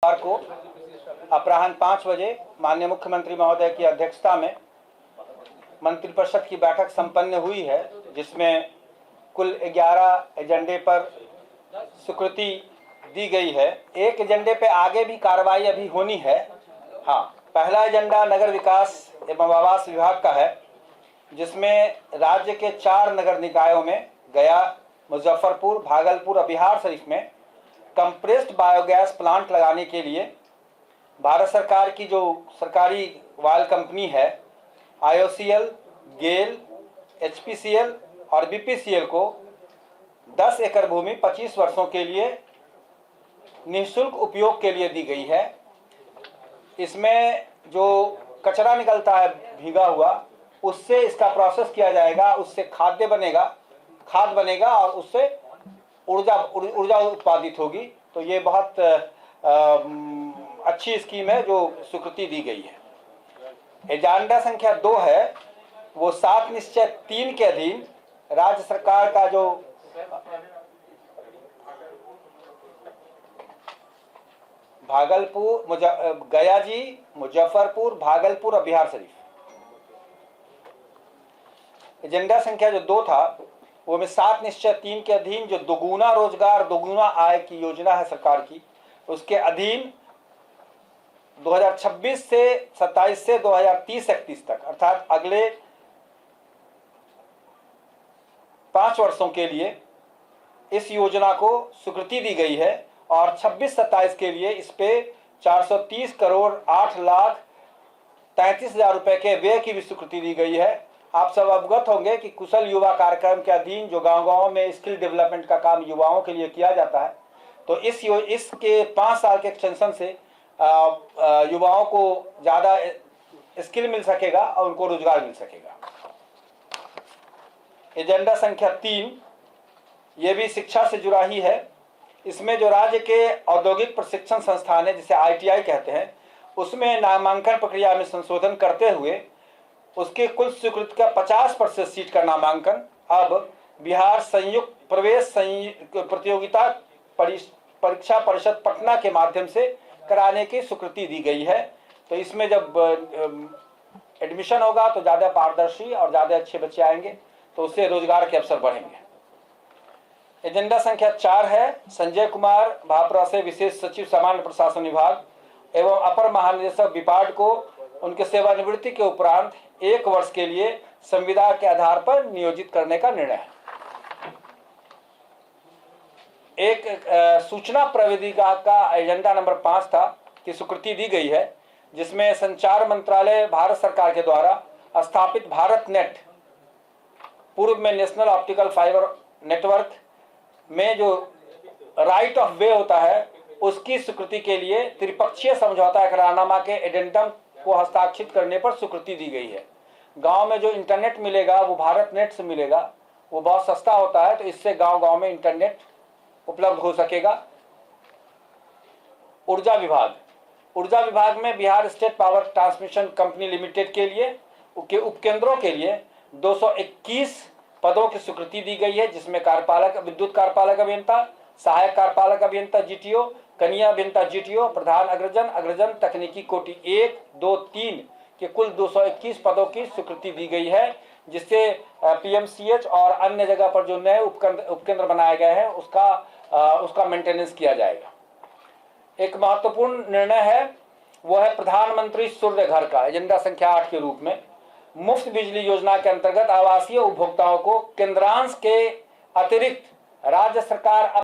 बुधवार को अपराह्न 5 बजे माननीय मुख्यमंत्री महोदय की अध्यक्षता में मंत्रिपरिषद की बैठक संपन्न हुई है, जिसमें कुल 11 एजेंडे पर स्वीकृति दी गई है। एक एजेंडे पे आगे भी कार्रवाई अभी होनी है। हाँ, पहला एजेंडा नगर विकास एवं आवास विभाग का है, जिसमें राज्य के 4 नगर निकायों में गया, मुजफ्फरपुर, भागलपुर और बिहार शरीफ में कंप्रेस्ड बायोगैस प्लांट लगाने के लिए भारत सरकार की जो सरकारी वायल कंपनी है IOCL, गेल, HPCL और BPCL को 10 एकड़ भूमि 25 वर्षों के लिए निःशुल्क उपयोग के लिए दी गई है। इसमें जो कचरा निकलता है भीगा हुआ, उससे इसका प्रोसेस किया जाएगा, उससे खाद बनेगा और उससे ऊर्जा उत्पादित होगी। तो ये बहुत अच्छी स्कीम है जो स्वीकृति दी गई है। एजेंडा संख्या 2 है, वो 7 निश्चय 3 के अधीन राज्य सरकार का जो गया जी, मुजफ्फरपुर, भागलपुर और बिहार शरीफ। एजेंडा संख्या जो 2 था वो में 7 निश्चय 3 के अधीन जो दोगुना रोजगार दोगुना आय की योजना है सरकार की, उसके अधीन 2026 से 27 से 2030-31 तक अर्थात अगले 5 वर्षों के लिए इस योजना को स्वीकृति दी गई है और 26-27 के लिए इस पे 430 करोड़ 8,33,000 रुपए के व्यय की भी स्वीकृति दी गई है। आप सब अवगत होंगे कि कुशल युवा कार्यक्रम के अधीन जो गांव-गांव में स्किल डेवलपमेंट का काम युवाओं के लिए किया जाता है, तो इसके 5 साल के एक्सटेंशन से युवाओं को ज़्यादा स्किल मिल सकेगा और उनको रोजगार मिल सकेगा। एजेंडा संख्या 3 ये भी शिक्षा से जुड़ा ही है। इसमें जो राज्य के औद्योगिक प्रशिक्षण संस्थान है, जिसे ITI कहते हैं, उसमें नामांकन प्रक्रिया में संशोधन करते हुए उसके कुल स्वीकृति का 50% सीट का नामांकन अब बिहार संयुक्त प्रवेश प्रतियोगिता परीक्षा परिषद पटना के माध्यम से कराने की स्वीकृति दी गई है। तो इसमें जब एडमिशन होगा तो ज़्यादा पारदर्शी और ज़्यादा अच्छे बच्चे आएंगे, तो उससे रोजगार के अवसर बढ़ेंगे। एजेंडा संख्या 4 है, संजय कुमार भापरा से विशेष सचिव सामान्य प्रशासन विभाग एवं अपर महानिदेशक विपाड को उनके सेवानिवृत्ति के उपरांत 1 वर्ष के लिए संविदा के आधार पर नियोजित करने का निर्णय है। एक सूचना प्रविधि का एजेंडा नंबर 5 था कि स्वीकृति दी गई है, जिसमें संचार मंत्रालय भारत सरकार के द्वारा स्थापित भारत नेट, पूर्व में नेशनल ऑप्टिकल फाइबर नेटवर्क में जो राइट ऑफ वे होता है, उसकी स्वीकृति के लिए त्रिपक्षीय समझौता करारनामा के एडेंडम को हस्ताक्षरित करने पर स्वीकृति दी गई है। गांव में जो इंटरनेट मिलेगा वो भारत नेट से मिलेगा, वो बहुत सस्ता होता है, तो इससे गांव-गांव में इंटरनेट उपलब्ध हो सकेगा। ऊर्जा विभाग में Bihar state power transmission company limited के लिए उपकेंद्रों के लिए 221 पदों की स्वीकृति दी गई है, जिसमें विद्युत कार्यपालक अभियंता, सहायक कार्यपालक अभियंता GTO, कनिया अभियंता GTO, प्रधान अग्रजन तकनीकी कोटि 1, 2, 3 के कुल 221 पदों की स्वीकृति दी गई है, जिससे PMCH और अन्य जगह पर जो नए उपकेंद्र बनाए गए हैं उसका मेंटेनेंस किया जाएगा। एक महत्वपूर्ण निर्णय है, वो है प्रधानमंत्री सूर्य घर का, एजेंडा संख्या 8 के रूप में मुफ्त बिजली योजना के अंतर्गत आवासीय उपभोक्ताओं को केंद्रांश के अतिरिक्त राज्य सरकार